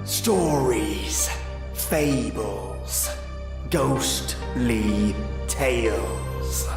Stories, Fables, Ghostly Tales.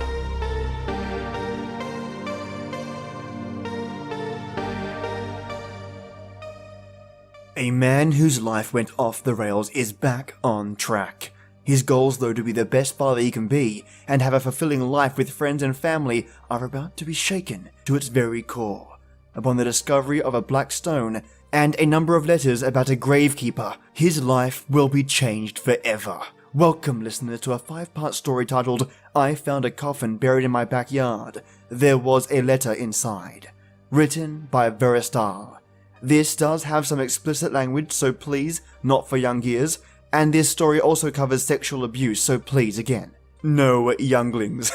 A man whose life went off the rails is back on track. His goals, though, to be the best father he can be and have a fulfilling life with friends and family, are about to be shaken to its very core upon the discovery of a black stone and a number of letters about a gravekeeper. His life will be changed forever. Welcome, listeners, to a 5-part story titled I Found a Coffin Buried in My Backyard. There Was a Letter Inside. Written by Verastahl. This does have some explicit language, so please, not for young ears, and this story also covers sexual abuse, so please, again, no younglings.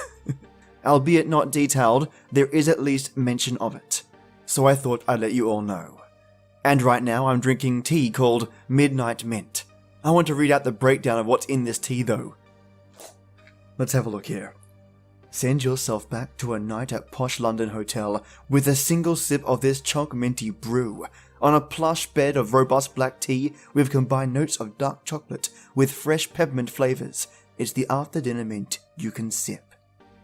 Albeit not detailed, there is at least mention of it. So I thought I'd let you all know. And right now I'm drinking tea called Midnight Mint. I want to read out the breakdown of what's in this tea though. Let's have a look here. Send yourself back to a night at posh London hotel with a single sip of this chunk minty brew on a plush bed of robust black tea with combined notes of dark chocolate with fresh peppermint flavors. It's the after dinner mint you can sip.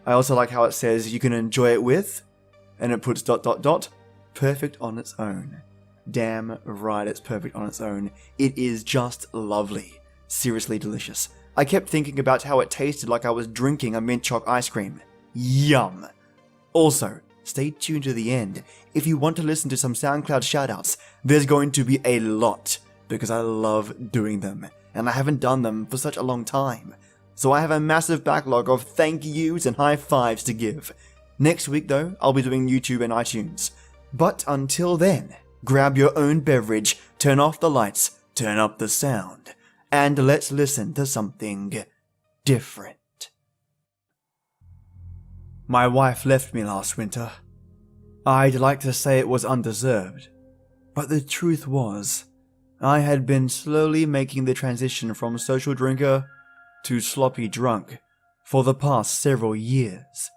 I also like how it says you can enjoy it with, and it puts ... perfect on its own. Damn right it's perfect on its own. It is just lovely. Seriously delicious. I kept thinking about how it tasted like I was drinking a mint choc ice cream. Yum! Also, stay tuned to the end if you want to listen to some SoundCloud shoutouts. There's going to be a lot, because I love doing them, and I haven't done them for such a long time. So I have a massive backlog of thank yous and high fives to give. Next week though, I'll be doing YouTube and iTunes. But until then, grab your own beverage, turn off the lights, turn up the sound, and let's listen to something different. My wife left me last winter. I'd like to say it was undeserved, but the truth was, I had been slowly making the transition from social drinker to sloppy drunk for the past several years.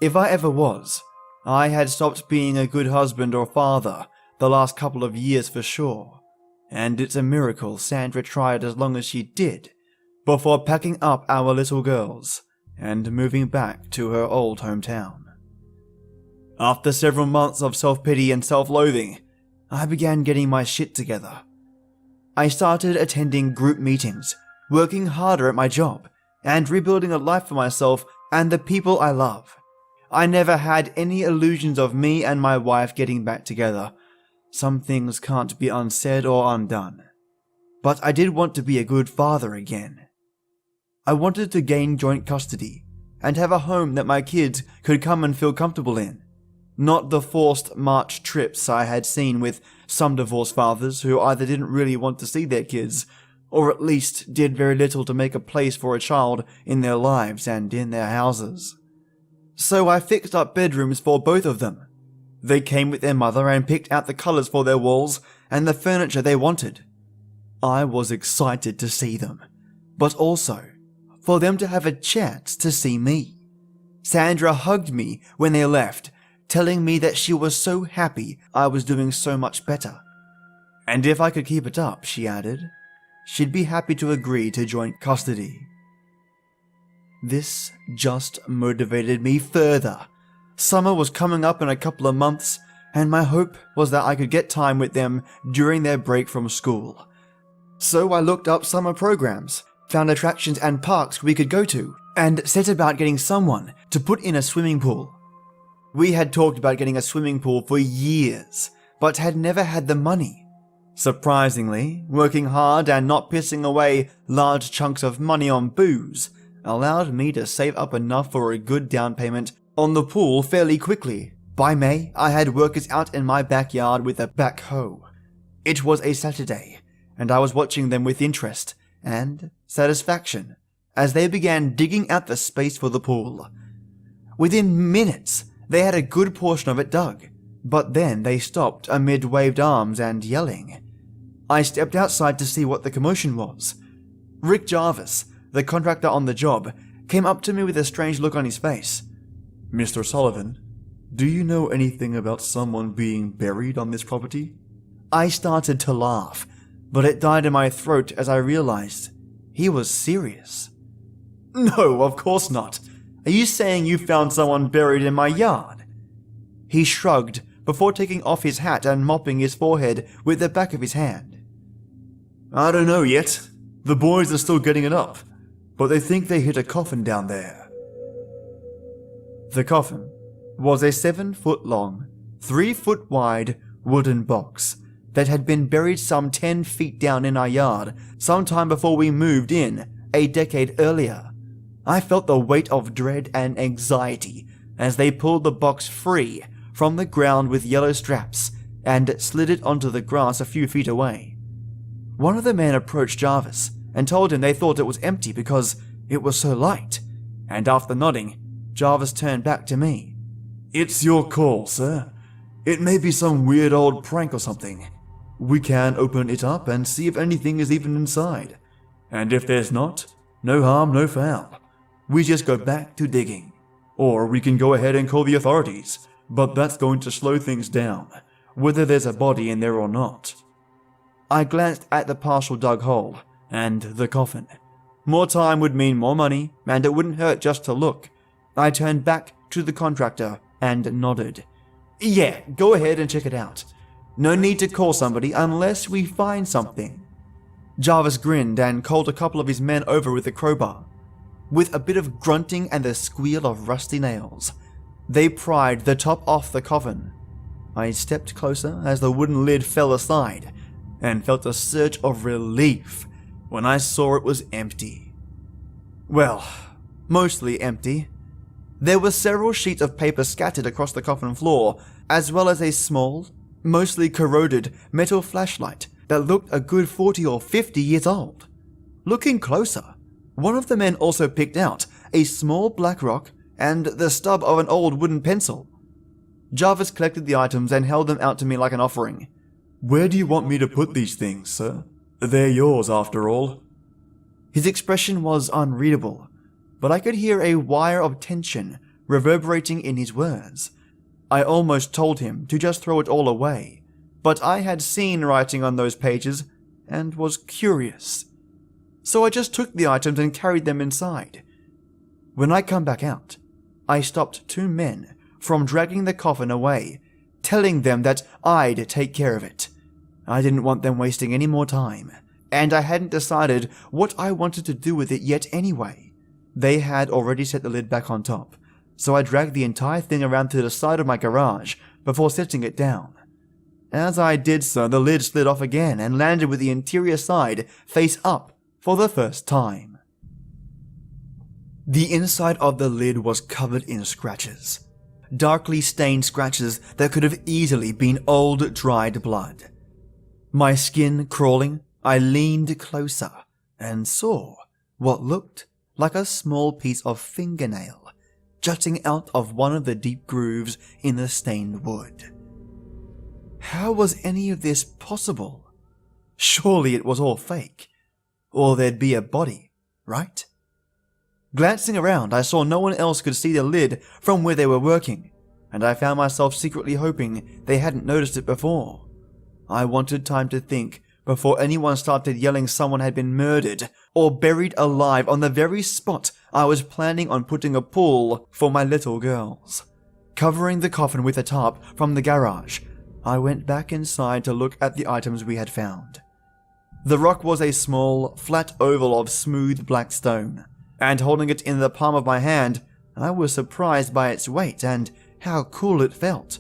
If I ever was, I had stopped being a good husband or father the last couple of years for sure. And it's a miracle Sandra tried as long as she did, before packing up our little girls and moving back to her old hometown. After several months of self-pity and self-loathing, I began getting my shit together. I started attending group meetings, working harder at my job, and rebuilding a life for myself and the people I love. I never had any illusions of me and my wife getting back together. Some things can't be unsaid or undone. But I did want to be a good father again. I wanted to gain joint custody and have a home that my kids could come and feel comfortable in. Not the forced March trips I had seen with some divorced fathers who either didn't really want to see their kids, or at least did very little to make a place for a child in their lives and in their houses. So I fixed up bedrooms for both of them. They came with their mother and picked out the colours for their walls and the furniture they wanted. I was excited to see them, but also for them to have a chance to see me. Sandra hugged me when they left, telling me that she was so happy I was doing so much better. And if I could keep it up, she added, she'd be happy to agree to joint custody. This just motivated me further. Summer was coming up in a couple of months, and my hope was that I could get time with them during their break from school. So I looked up summer programs, found attractions and parks we could go to, and set about getting someone to put in a swimming pool. We had talked about getting a swimming pool for years, but had never had the money. Surprisingly, working hard and not pissing away large chunks of money on booze allowed me to save up enough for a good down payment on the pool fairly quickly. By May, I had workers out in my backyard with a backhoe. It was a Saturday, and I was watching them with interest and satisfaction as they began digging out the space for the pool. Within minutes, they had a good portion of it dug, but then they stopped amid waved arms and yelling. I stepped outside to see what the commotion was. Rick Jarvis, the contractor on the job, came up to me with a strange look on his face. Mr. Sullivan, do you know anything about someone being buried on this property? I started to laugh, but it died in my throat as I realized he was serious. "No, of course not. Are you saying you found someone buried in my yard?" He shrugged before taking off his hat and mopping his forehead with the back of his hand. "I don't know yet. The boys are still getting it up, but they think they hit a coffin down there." The coffin was a 7-foot long, 3-foot wide wooden box that had been buried some 10 feet down in our yard sometime before we moved in a decade earlier. I felt the weight of dread and anxiety as they pulled the box free from the ground with yellow straps and slid it onto the grass a few feet away. One of the men approached Jarvis and told him they thought it was empty because it was so light, and after nodding, Jarvis turned back to me. "It's your call, sir. It may be some weird old prank or something. We can open it up and see if anything is even inside. And if there's not, no harm, no foul. We just go back to digging. Or we can go ahead and call the authorities, but that's going to slow things down, whether there's a body in there or not." I glanced at the partial dug hole and the coffin. More time would mean more money, and it wouldn't hurt just to look. I turned back to the contractor and nodded. "Yeah, go ahead and check it out. No need to call somebody unless we find something." Jarvis grinned and called a couple of his men over with a crowbar. With a bit of grunting and the squeal of rusty nails, they pried the top off the coffin. I stepped closer as the wooden lid fell aside and felt a surge of relief when I saw it was empty. Well, mostly empty. There were several sheets of paper scattered across the coffin floor, as well as a small, mostly corroded metal flashlight that looked a good 40 or 50 years old. Looking closer, one of the men also picked out a small black rock and the stub of an old wooden pencil. Jarvis collected the items and held them out to me like an offering. "Where do you want me to put these things, sir? They're yours, after all." His expression was unreadable, but I could hear a wire of tension reverberating in his words. I almost told him to just throw it all away, but I had seen writing on those pages and was curious. So I just took the items and carried them inside. When I come back out, I stopped 2 men from dragging the coffin away, telling them that I'd take care of it. I didn't want them wasting any more time, and I hadn't decided what I wanted to do with it yet anyway. They had already set the lid back on top, so I dragged the entire thing around to the side of my garage before setting it down. As I did so, the lid slid off again and landed with the interior side face up for the first time. The inside of the lid was covered in scratches. Darkly stained scratches that could have easily been old dried blood. My skin crawling, I leaned closer and saw what looked like a small piece of fingernail jutting out of one of the deep grooves in the stained wood. How was any of this possible? Surely it was all fake, or there'd be a body, right? Glancing around, I saw no one else could see the lid from where they were working, and I found myself secretly hoping they hadn't noticed it before. I wanted time to think before anyone started yelling someone had been murdered or buried alive on the very spot I was planning on putting a pool for my little girls. Covering the coffin with a tarp from the garage, I went back inside to look at the items we had found. The rock was a small, flat oval of smooth black stone, and holding it in the palm of my hand, I was surprised by its weight and how cool it felt.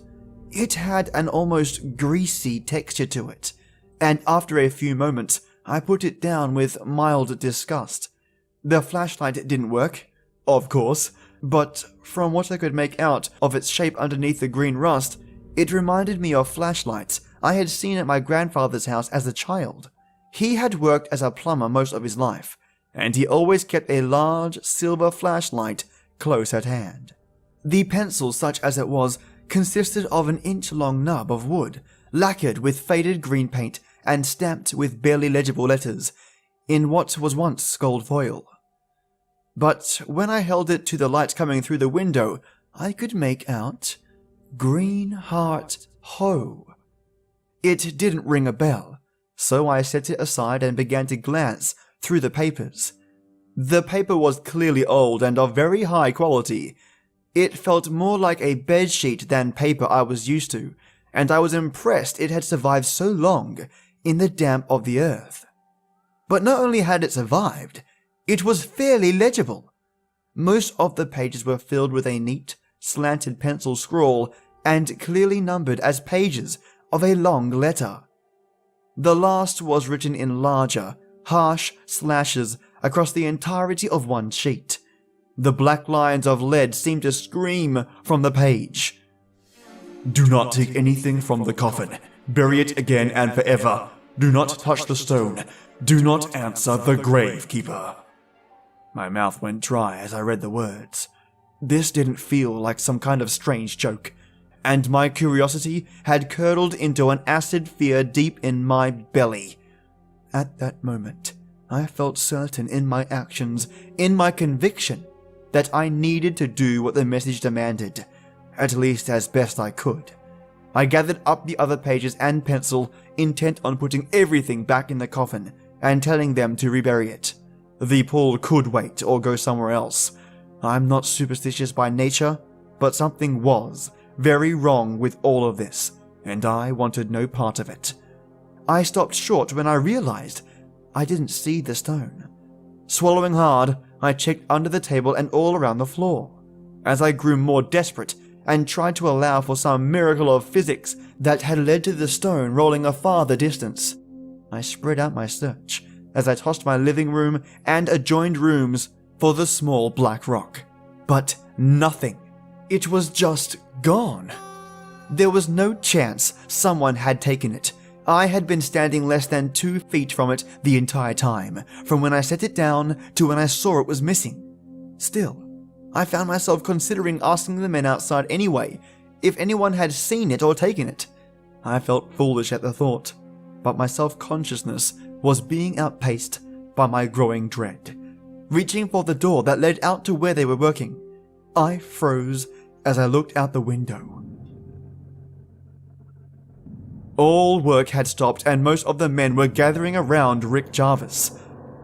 It had an almost greasy texture to it, and after a few moments, I put it down with mild disgust. The flashlight didn't work, of course, but from what I could make out of its shape underneath the green rust, it reminded me of flashlights I had seen at my grandfather's house as a child. He had worked as a plumber most of his life, and he always kept a large silver flashlight close at hand. The pencil, such as it was, consisted of an inch-long nub of wood, lacquered with faded green paint and stamped with barely legible letters in what was once gold foil. But when I held it to the light coming through the window, I could make out Green Heart Ho. It didn't ring a bell, so I set it aside and began to glance through the papers. The paper was clearly old and of very high quality. It felt more like a bedsheet than paper I was used to, and I was impressed it had survived so long in the damp of the earth. But not only had it survived, it was fairly legible. Most of the pages were filled with a neat, slanted pencil scrawl and clearly numbered as pages of a long letter. The last was written in larger, harsh slashes across the entirety of one sheet. The black lines of lead seemed to scream from the page. "Do not take anything from the coffin. Bury it again and forever. Do not touch the stone. Do not answer the Gravekeeper." My mouth went dry as I read the words. This didn't feel like some kind of strange joke, and my curiosity had curdled into an acid fear deep in my belly. At that moment, I felt certain in my actions, in my conviction, that I needed to do what the message demanded, at least as best I could. I gathered up the other pages and pencil, intent on putting everything back in the coffin and telling them to rebury it. The pool could wait or go somewhere else. I'm not superstitious by nature, but something was very wrong with all of this, and I wanted no part of it. I stopped short when I realized I didn't see the stone. Swallowing hard, I checked under the table and all around the floor. As I grew more desperate and tried to allow for some miracle of physics that had led to the stone rolling a farther distance, I spread out my search as I tossed my living room and adjoined rooms for the small black rock. But nothing. It was just gone. There was no chance someone had taken it. I had been standing less than 2 feet from it the entire time, from when I set it down to when I saw it was missing. Still, I found myself considering asking the men outside anyway if anyone had seen it or taken it. I felt foolish at the thought, but my self-consciousness was being outpaced by my growing dread. Reaching for the door that led out to where they were working, I froze as I looked out the window. All work had stopped and most of the men were gathering around Rick Jarvis,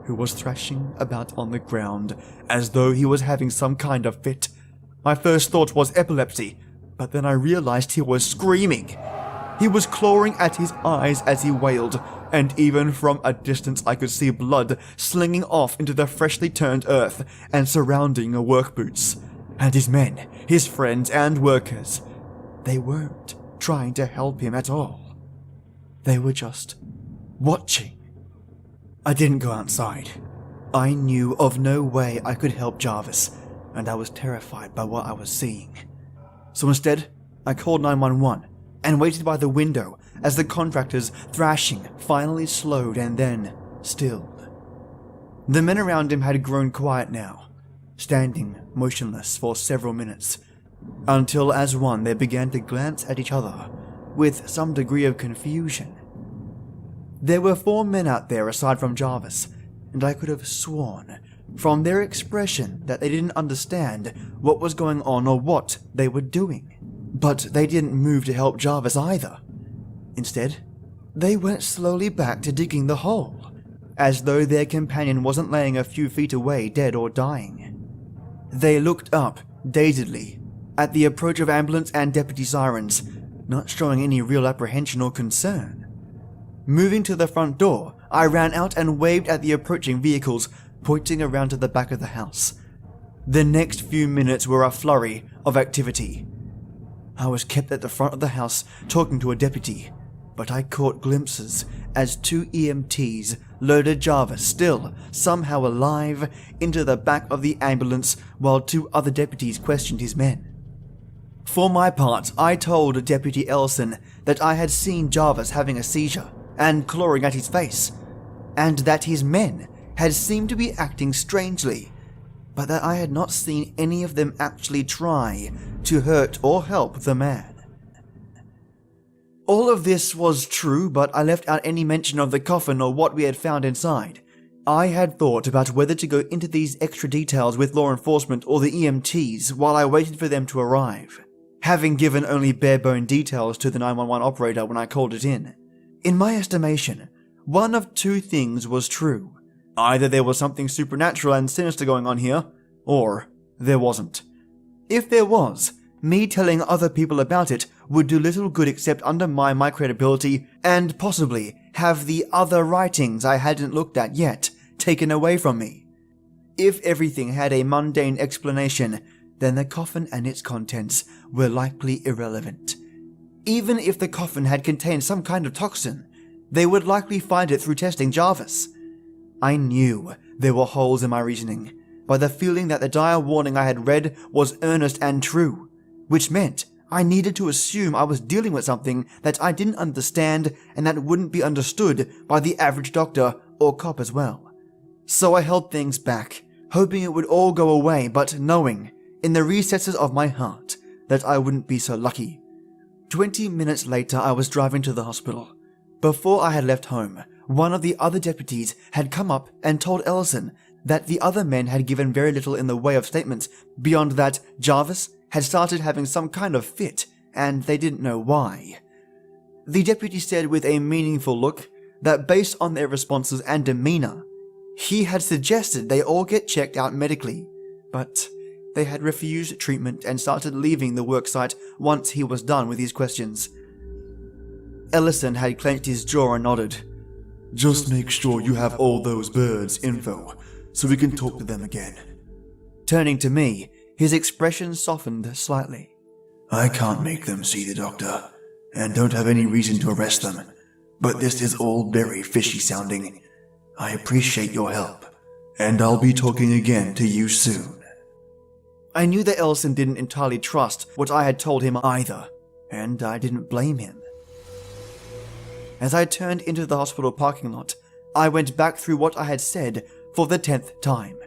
who was thrashing about on the ground as though he was having some kind of fit. My first thought was epilepsy, but then I realized he was screaming. He was clawing at his eyes as he wailed, and even from a distance I could see blood slinging off into the freshly turned earth and surrounding work boots. And his men, his friends and workers, they weren't trying to help him at all. They were just watching. I didn't go outside. I knew of no way I could help Jarvis, and I was terrified by what I was seeing. So instead, I called 911 and waited by the window as the contractor's thrashing finally slowed and then stilled. The men around him had grown quiet now, standing motionless for several minutes, until as one they began to glance at each other with some degree of confusion. There were 4 men out there aside from Jarvis, and I could have sworn from their expression that they didn't understand what was going on or what they were doing. But they didn't move to help Jarvis either. Instead, they went slowly back to digging the hole, as though their companion wasn't laying a few feet away dead or dying. They looked up, dazedly, at the approach of ambulance and deputy sirens, not showing any real apprehension or concern. Moving to the front door, I ran out and waved at the approaching vehicles, pointing around to the back of the house. The next few minutes were a flurry of activity. I was kept at the front of the house talking to a deputy, but I caught glimpses as 2 EMTs loaded Jarvis, still somehow alive, into the back of the ambulance while 2 other deputies questioned his men. For my part, I told Deputy Ellison that I had seen Jarvis having a seizure and clawing at his face, and that his men had seemed to be acting strangely, but that I had not seen any of them actually try to hurt or help the man. All of this was true, but I left out any mention of the coffin or what we had found inside. I had thought about whether to go into these extra details with law enforcement or the EMTs while I waited for them to arrive, having given only bare-bone details to the 911 operator when I called it in. In my estimation, one of two things was true. Either there was something supernatural and sinister going on here, or there wasn't. If there was, me telling other people about it would do little good except undermine my credibility and possibly have the other writings I hadn't looked at yet taken away from me. If everything had a mundane explanation, then the coffin and its contents were likely irrelevant. Even if the coffin had contained some kind of toxin, they would likely find it through testing Jarvis. I knew there were holes in my reasoning, by the feeling that the dire warning I had read was earnest and true, which meant I needed to assume I was dealing with something that I didn't understand and that wouldn't be understood by the average doctor or cop as well. So I held things back, hoping it would all go away, but knowing, in the recesses of my heart, that I wouldn't be so lucky. 20 minutes later, I was driving to the hospital. Before I had left home, one of the other deputies had come up and told Ellison that the other men had given very little in the way of statements beyond that Jarvis had started having some kind of fit, and they didn't know why. The deputy said with a meaningful look that based on their responses and demeanor, he had suggested they all get checked out medically, but they had refused treatment and started leaving the worksite once he was done with his questions. Ellison had clenched his jaw and nodded. Just make sure you have all those birds' info, so we can talk to them again. Turning to me, his expression softened slightly. I can't make them see the doctor, and don't have any reason to arrest them, but this is all very fishy sounding. I appreciate your help, and I'll be talking again to you soon. I knew that Ellison didn't entirely trust what I had told him either, and I didn't blame him. As I turned into the hospital parking lot, I went back through what I had said for the 10th time,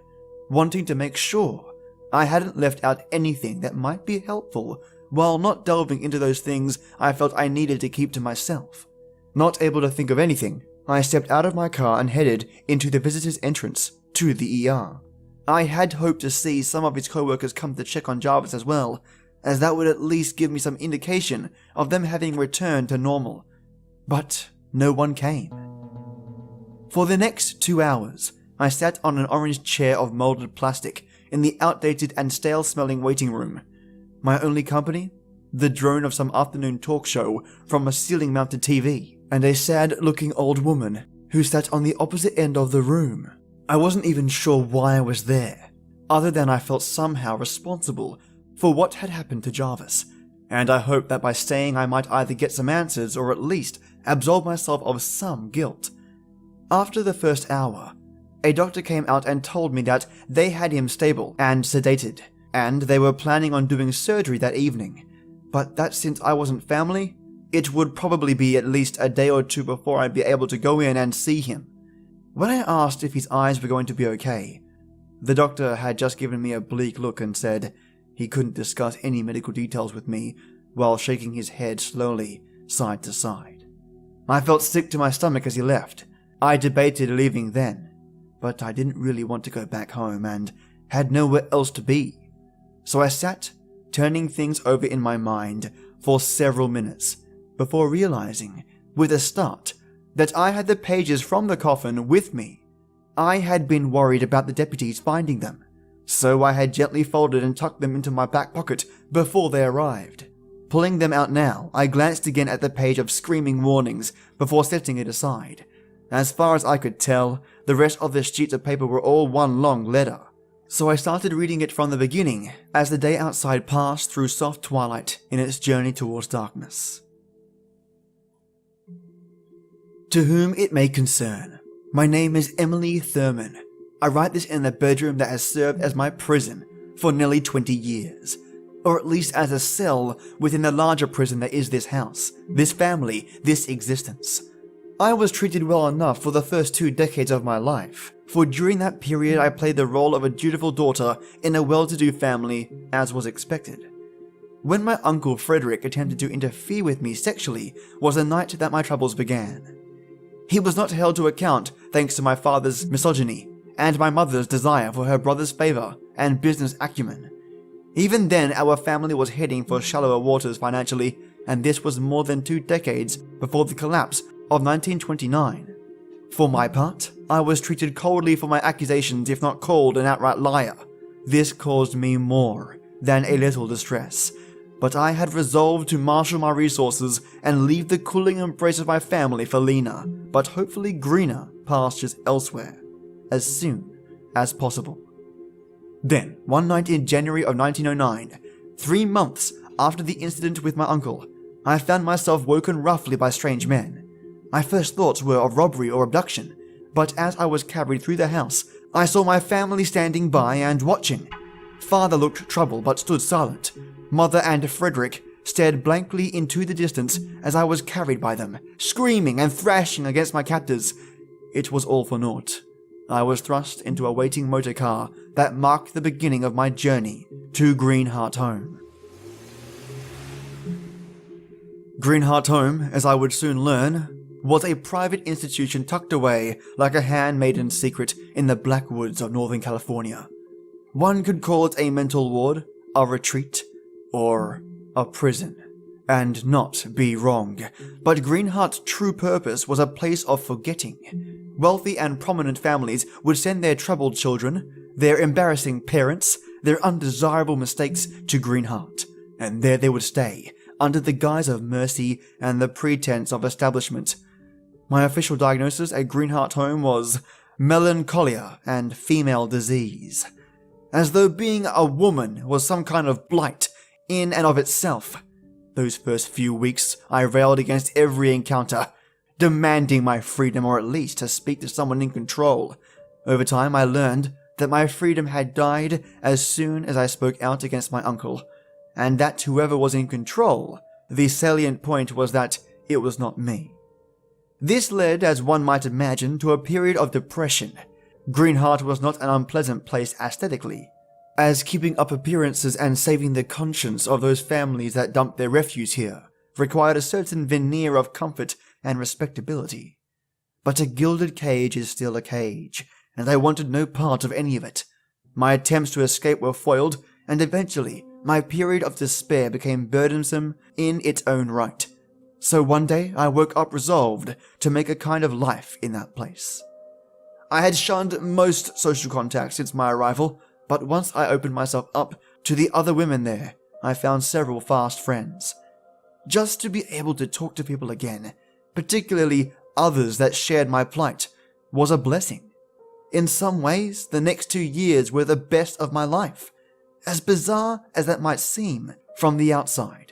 wanting to make sure I hadn't left out anything that might be helpful while not delving into those things I felt I needed to keep to myself. Not able to think of anything, I stepped out of my car and headed into the visitor's entrance to the ER. I had hoped to see some of his co-workers come to check on Jarvis as well, as that would at least give me some indication of them having returned to normal. But no one came. For the next 2 hours, I sat on an orange chair of molded plastic in the outdated and stale-smelling waiting room. My only company? The drone of some afternoon talk show from a ceiling-mounted TV, and a sad-looking old woman who sat on the opposite end of the room. I wasn't even sure why I was there, other than I felt somehow responsible for what had happened to Jarvis, and I hoped that by staying I might either get some answers or at least absolve myself of some guilt. After the first hour, a doctor came out and told me that they had him stable and sedated, and they were planning on doing surgery that evening, but that since I wasn't family, it would probably be at least a day or two before I'd be able to go in and see him. When I asked if his eyes were going to be okay, the doctor had just given me a bleak look and said he couldn't discuss any medical details with me while shaking his head slowly side to side. I felt sick to my stomach as he left. I debated leaving then, but I didn't really want to go back home and had nowhere else to be. So I sat, turning things over in my mind for several minutes before realizing, with a start, that I had the pages from the coffin with me. I had been worried about the deputies finding them, so I had gently folded and tucked them into my back pocket before they arrived. Pulling them out now, I glanced again at the page of screaming warnings before setting it aside. As far as I could tell, the rest of the sheets of paper were all one long letter. So I started reading it from the beginning as the day outside passed through soft twilight in its journey towards darkness. To whom it may concern, my name is Emily Thurman. I write this in the bedroom that has served as my prison for nearly 20 years, or at least as a cell within the larger prison that is this house, this family, this existence. I was treated well enough for the first 2 decades of my life, for during that period I played the role of a dutiful daughter in a well-to-do family, as was expected. When my uncle Frederick attempted to interfere with me sexually was the night that my troubles began. He was not held to account thanks to my father's misogyny and my mother's desire for her brother's favor and business acumen. Even then, our family was heading for shallower waters financially, and this was more than 2 decades before the collapse of 1929. For my part, I was treated coldly for my accusations, if not called an outright liar. This caused me more than a little distress, but I had resolved to marshal my resources and leave the cooling embrace of my family for leaner, but hopefully greener, pastures elsewhere, as soon as possible. Then, one night in January of 1909, 3 months after the incident with my uncle, I found myself woken roughly by strange men. My first thoughts were of robbery or abduction, but as I was carried through the house, I saw my family standing by and watching. Father looked troubled but stood silent. Mother and Frederick stared blankly into the distance as I was carried by them, screaming and thrashing against my captors. It was all for naught. I was thrust into a waiting motor car that marked the beginning of my journey to Greenheart Home. Greenheart Home, as I would soon learn, was a private institution tucked away like a handmaiden secret in the black woods of Northern California. One could call it a mental ward, a retreat, or a prison, and not be wrong. But Greenheart's true purpose was a place of forgetting. Wealthy and prominent families would send their troubled children, their embarrassing parents, their undesirable mistakes to Greenheart, and there they would stay, under the guise of mercy and the pretense of establishment. My official diagnosis at Greenheart Home was melancholia and female disease, as though being a woman was some kind of blight in and of itself. Those first few weeks I railed against every encounter, demanding my freedom or at least to speak to someone in control. Over time I learned that my freedom had died as soon as I spoke out against my uncle, and that whoever was in control, the salient point was that it was not me. This led, as one might imagine, to a period of depression. Greenheart was not an unpleasant place aesthetically, as keeping up appearances and saving the conscience of those families that dumped their refuse here required a certain veneer of comfort and respectability. But a gilded cage is still a cage, and I wanted no part of any of it. My attempts to escape were foiled, and eventually my period of despair became burdensome in its own right. So one day I woke up resolved to make a kind of life in that place. I had shunned most social contact since my arrival, but once I opened myself up to the other women there, I found several fast friends. Just to be able to talk to people again, particularly others that shared my plight, was a blessing. In some ways, the next 2 years were the best of my life, as bizarre as that might seem from the outside.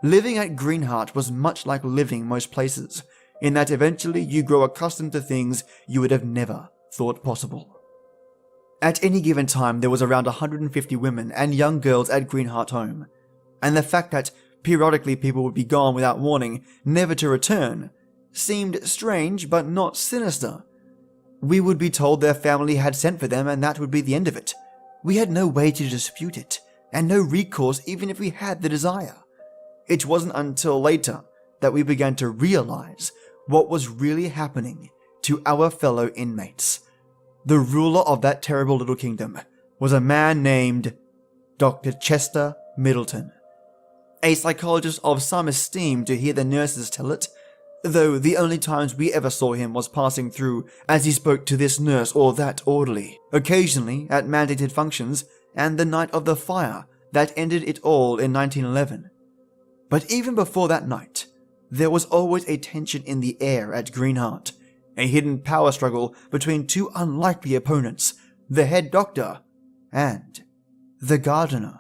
Living at Greenheart was much like living most places, in that eventually you grow accustomed to things you would have never thought possible. At any given time, there was around 150 women and young girls at Greenheart Home, and the fact that periodically people would be gone without warning, never to return, seemed strange but not sinister. We would be told their family had sent for them and that would be the end of it. We had no way to dispute it, and no recourse even if we had the desire. It wasn't until later that we began to realize what was really happening to our fellow inmates. The ruler of that terrible little kingdom was a man named Dr. Chester Middleton, a psychologist of some esteem to hear the nurses tell it, though the only times we ever saw him was passing through as he spoke to this nurse or that orderly, occasionally at mandated functions, and the night of the fire that ended it all in 1911. But even before that night, there was always a tension in the air at Greenheart, a hidden power struggle between two unlikely opponents, the head doctor and the gardener.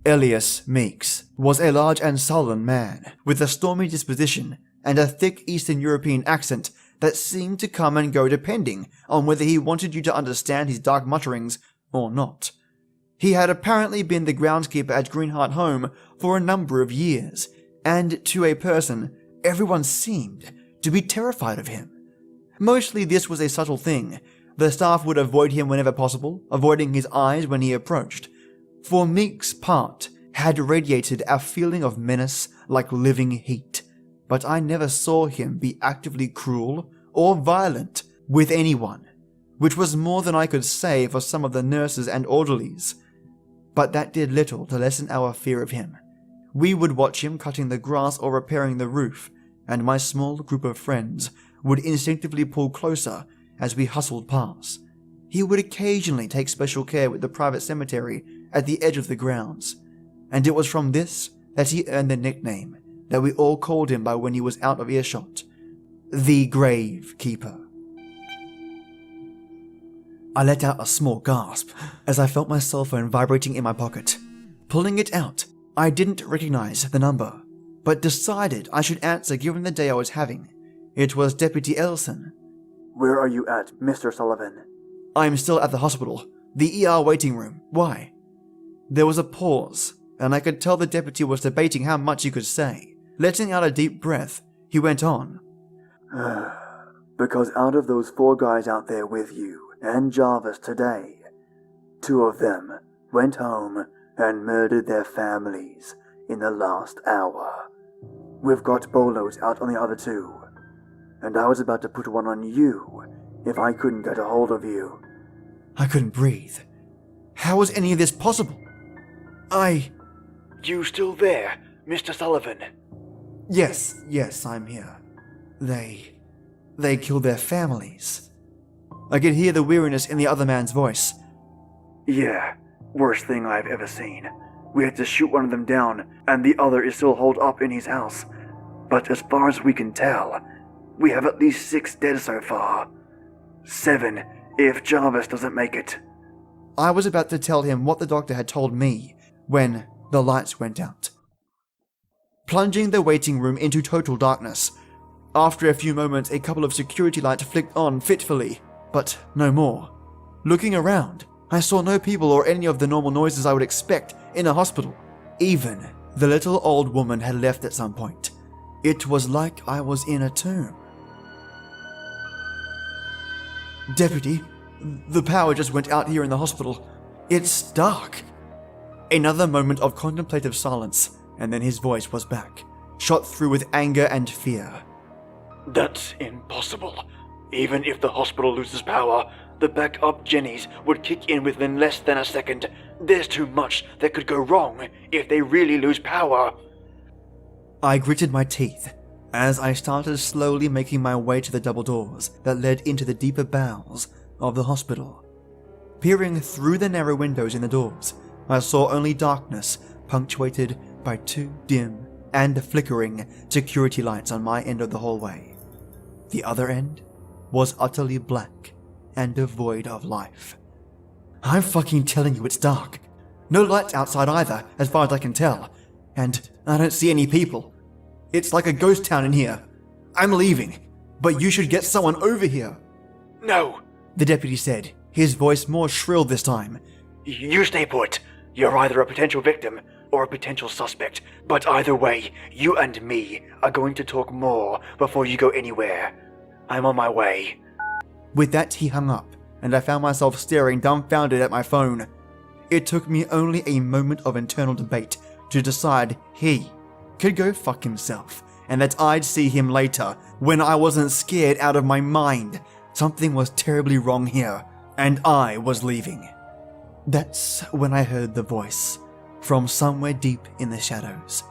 Elias Meeks was a large and sullen man, with a stormy disposition and a thick Eastern European accent that seemed to come and go depending on whether he wanted you to understand his dark mutterings or not. He had apparently been the groundskeeper at Greenheart Home for a number of years, and to a person, everyone seemed to be terrified of him. Mostly this was a subtle thing. The staff would avoid him whenever possible, avoiding his eyes when he approached. For Meek's part had radiated a feeling of menace like living heat, but I never saw him be actively cruel or violent with anyone, which was more than I could say for some of the nurses and orderlies. But that did little to lessen our fear of him. We would watch him cutting the grass or repairing the roof, and my small group of friends would instinctively pull closer as we hustled past. He would occasionally take special care with the private cemetery at the edge of the grounds, and it was from this that he earned the nickname that we all called him by when he was out of earshot, the Gravekeeper. I let out a small gasp as I felt my cell phone vibrating in my pocket. Pulling it out, I didn't recognize the number, but decided I should answer given the day I was having. It was Deputy Ellison. Where are you at, Mr. Sullivan? I'm still at the hospital, the ER waiting room. Why? There was a pause, and I could tell the deputy was debating how much he could say. Letting out a deep breath, he went on. Because out of those 4 guys out there with you and Jarvis today, 2 of them went home and murdered their families in the last hour. We've got bolos out on the other 2, and I was about to put one on you if I couldn't get a hold of you. I couldn't breathe. How was any of this possible? You still there, Mr. Sullivan? Yes, I'm here. They killed their families. I could hear the weariness in the other man's voice. Yeah, worst thing I've ever seen. We had to shoot one of them down, and the other is still holed up in his house. But as far as we can tell, we have at least 6 dead so far. 7 if Jarvis doesn't make it. I was about to tell him what the doctor had told me when the lights went out, plunging the waiting room into total darkness. After a few moments, a couple of security lights flicked on fitfully, but no more. Looking around, I saw no people or any of the normal noises I would expect in a hospital. Even the little old woman had left at some point. It was like I was in a tomb. Deputy, the power just went out here in the hospital. It's dark. Another moment of contemplative silence, and then his voice was back, shot through with anger and fear. That's impossible. Even if the hospital loses power, the backup Jennies would kick in within less than a second. There's too much that could go wrong if they really lose power. I gritted my teeth as I started slowly making my way to the double doors that led into the deeper bowels of the hospital. Peering through the narrow windows in the doors, I saw only darkness punctuated by 2 dim and flickering security lights on my end of the hallway. The other end was utterly black and devoid of life. I'm fucking telling you it's dark. No lights outside either, as far as I can tell, and I don't see any people. It's like a ghost town in here. I'm leaving, but you should get someone over here. No, the deputy said, his voice more shrill this time. You stay put. You're either a potential victim or a potential suspect, but either way, you and me are going to talk more before you go anywhere. I'm on my way. With that, he hung up, and I found myself staring dumbfounded at my phone. It took me only a moment of internal debate to decide he could go fuck himself, and that I'd see him later when I wasn't scared out of my mind. Something was terribly wrong here, and I was leaving. That's when I heard the voice from somewhere deep in the shadows.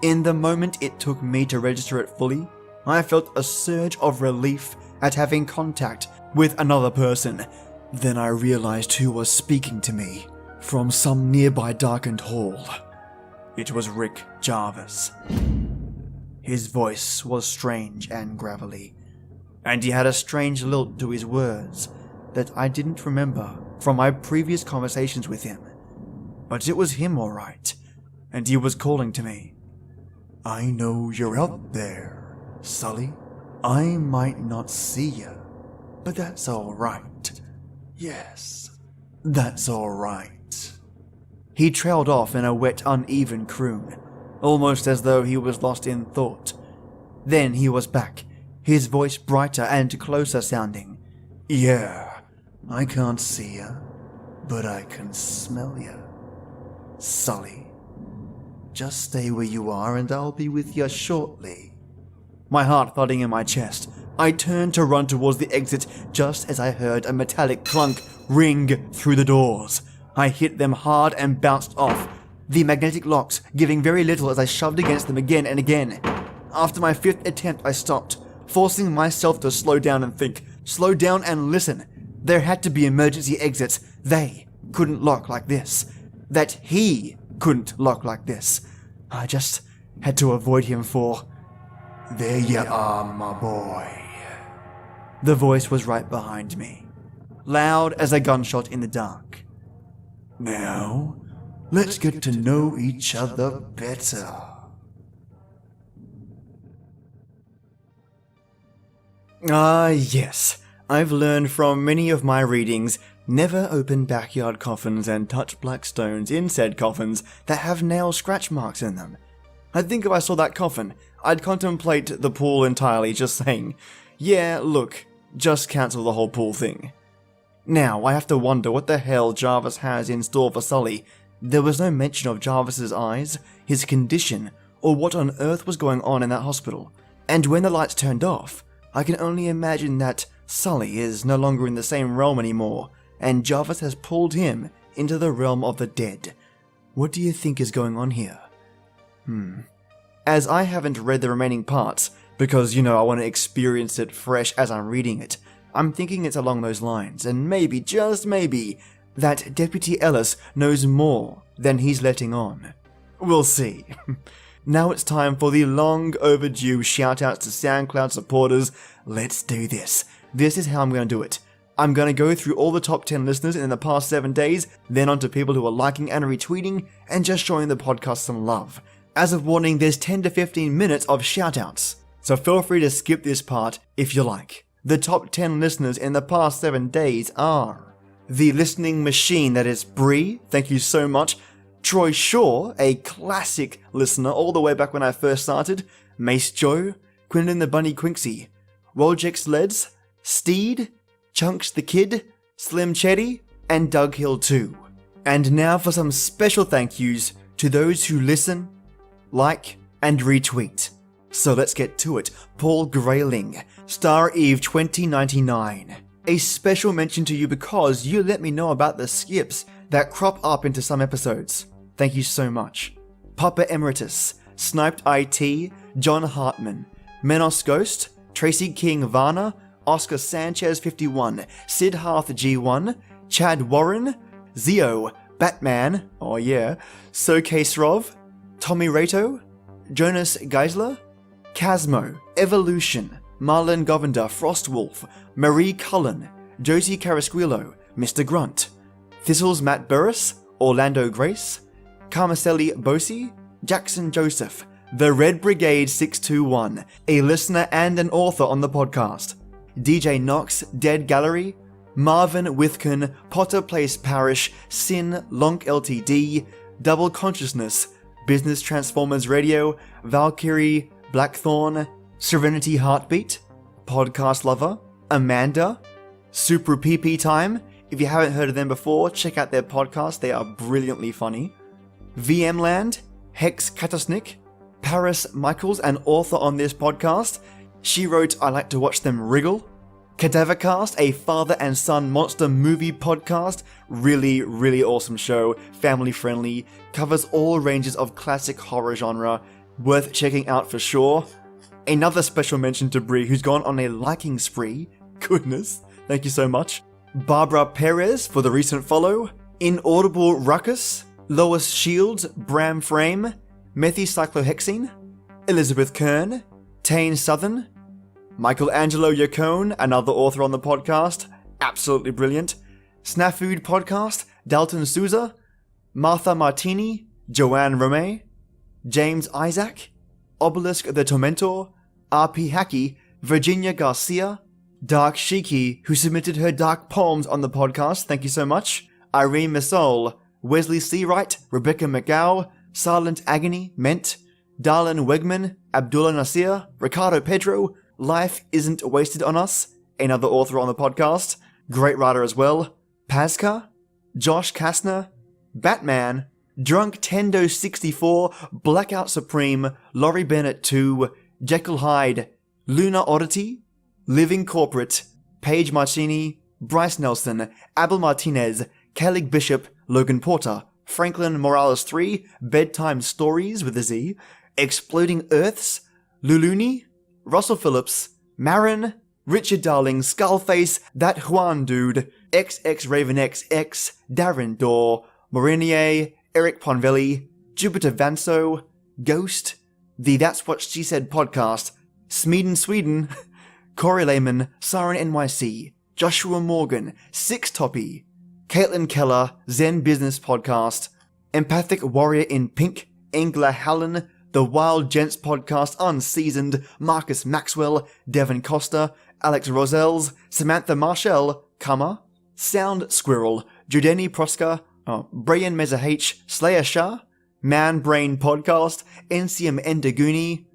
In the moment it took me to register it fully, I felt a surge of relief at having contact with another person. Then I realized who was speaking to me from some nearby darkened hall. It was Rick Jarvis. His voice was strange and gravelly, and he had a strange lilt to his words that I didn't remember from my previous conversations with him. But it was him all right, and he was calling to me. I know you're out there, Sully. I might not see you, but that's all right. Yes, that's all right. He trailed off in a wet, uneven croon, almost as though he was lost in thought. Then he was back, his voice brighter and closer sounding. Yeah, I can't see you, but I can smell you. Sully, just stay where you are and I'll be with you shortly. My heart thudding in my chest, I turned to run towards the exit just as I heard a metallic clunk ring through the doors. I hit them hard and bounced off, the magnetic locks giving very little as I shoved against them again and again. After my 5th attempt, I stopped, forcing myself to slow down and think. Slow down and listen. There had to be emergency exits. They couldn't lock like this. That he couldn't lock like this. I just had to avoid him for... There you are, my boy. The voice was right behind me, loud as a gunshot in the dark. Now, let's get to know each other better. Ah, yes. I've learned from many of my readings, never open backyard coffins and touch black stones in said coffins that have nail scratch marks in them. I think if I saw that coffin, I'd contemplate the pool entirely, just saying, yeah, look, just cancel the whole pool thing. Now, I have to wonder what the hell Jarvis has in store for Sully. There was no mention of Jarvis's eyes, his condition, or what on earth was going on in that hospital. And when the lights turned off, I can only imagine that Sully is no longer in the same realm anymore, and Jarvis has pulled him into the realm of the dead. What do you think is going on here? As I haven't read the remaining parts, because, I want to experience it fresh as I'm reading it, I'm thinking it's along those lines, and maybe, just maybe, that Deputy Ellis knows more than he's letting on. We'll see. Now it's time for the long overdue shoutouts to SoundCloud supporters. Let's do this. This is how I'm going to do it. I'm going to go through all the top 10 listeners in the past 7 days, then on to people who are liking and retweeting, and just showing the podcast some love. As of warning, there's 10 to 15 minutes of shoutouts, so feel free to skip this part if you like. The top 10 listeners in the past 7 days are... The Listening Machine, that is Bree, thank you so much. Troy Shaw, a classic listener all the way back when I first started. Mace Joe, Quinlan the Bunny Quincy, Wojcik Leds, Steed, Chunks the Kid, Slim Chetty, and Doug Hill 2. And now for some special thank yous to those who listen, like, and retweet. So let's get to it. Paul Grayling, Star Eve 2099. A special mention to you because you let me know about the skips that crop up into some episodes. Thank you so much. Papa Emeritus, Sniped IT, John Hartman, Menos Ghost, Tracy King Varna, Oscar Sanchez 51, Sid Hearth G1, Chad Warren, Zio, Batman, oh yeah, Sokasrov, Tommy Rato, Jonas Geisler, Casmo, Evolution, Marlon Govender, Frostwolf, Marie Cullen, Josie Carasquillo, Mr. Grunt, Thistles Matt Burris, Orlando Grace, Carmicelli Bosi, Jackson Joseph, The Red Brigade 621, a listener and an author on the podcast, DJ Knox, Dead Gallery, Marvin Withkin, Potter Place Parish, Sin, Lonk Ltd, Double Consciousness, Business Transformers Radio, Valkyrie, Blackthorn, Serenity Heartbeat, Podcast Lover, Amanda, Super PP Time. If you haven't heard of them before, check out their podcast, they are brilliantly funny. VMland, Hex Katasnik, Paris Michaels, an author on this podcast. She wrote I Like to Watch Them Wriggle. Cadavercast, a father and son monster movie podcast. Really, really awesome show, family friendly, covers all ranges of classic horror genre, worth checking out for sure. Another special mention to Brie, who's gone on a liking spree. Goodness, thank you so much. Barbara Perez for the recent follow. Inaudible Ruckus, Lois Shields, Bram Frame, Methycyclohexene, Elizabeth Kern, Tane Southern, Michelangelo Yacone, another author on the podcast, absolutely brilliant. Snafood Podcast, Dalton Souza, Martha Martini, Joanne Romay, James Isaac, Obelisk the Tormentor, RP Hacky, Virginia Garcia, Dark Shiki, who submitted her dark poems on the podcast, thank you so much, Irene Massol, Wesley Seawright, Rebecca McGow, Silent Agony, Ment, Darlin Wegman, Abdullah Nasir, Ricardo Pedro, Life Isn't Wasted on Us, another author on the podcast, great writer as well, Pazka, Josh Kastner, Batman, Drunk Tendo 64, Blackout Supreme, Laurie Bennett 2, Jekyll Hyde, Luna Oddity, Living Corporate, Paige Marcini, Bryce Nelson, Abel Martinez, Kellig Bishop, Logan Porter, Franklin Morales 3, Bedtime Stories with a Z, Exploding Earths, Luluni, Russell Phillips, Marin, Richard Darling, Skullface, That Juan Dude, XX Raven XX, Darren Dorr, Morinier, Eric Ponvelli, Jupiter Vanso, Ghost, the That's What She Said podcast, Smeeden Sweden, Corey Lehman, Siren NYC, Joshua Morgan, Six Toppy, Caitlin Keller, Zen Business Podcast, Empathic Warrior in Pink, Engler Hallen, The Wild Gents Podcast Unseasoned, Marcus Maxwell, Devin Costa, Alex Roselles, Samantha Marshall, Kama, Sound Squirrel, Judeni Proska, Brian Meza H, Slayer Shah, Man Brain Podcast, NCM Endaguni,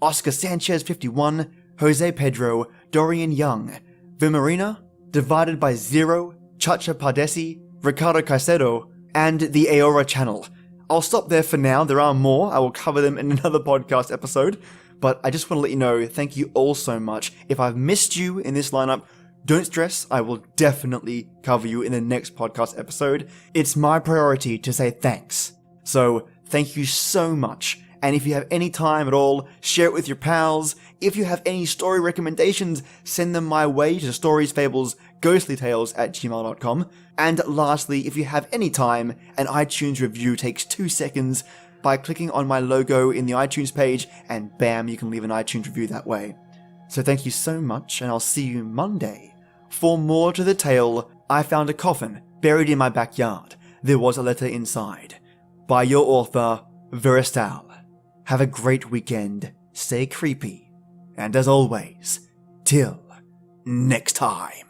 Oscar Sanchez 51, Jose Pedro, Dorian Young, Vimarina, Divided by Zero, Chacha Pardesi, Ricardo Caicedo, and the Aora channel. I'll stop there for now. There are more. I will cover them in another podcast episode. But I just want to let you know, thank you all so much. If I've missed you in this lineup, don't stress. I will definitely cover you in the next podcast episode. It's my priority to say thanks. So thank you so much. And if you have any time at all, share it with your pals. If you have any story recommendations, send them my way to StoriesFablesGhostlyTales@gmail.com. And lastly, if you have any time, an iTunes review takes 2 seconds by clicking on my logo in the iTunes page, and bam, you can leave an iTunes review that way. So thank you so much, and I'll see you Monday. For more to the tale, I found a coffin buried in my backyard. There was a letter inside. By your author, Verastahl. Have a great weekend, stay creepy, and as always, till next time.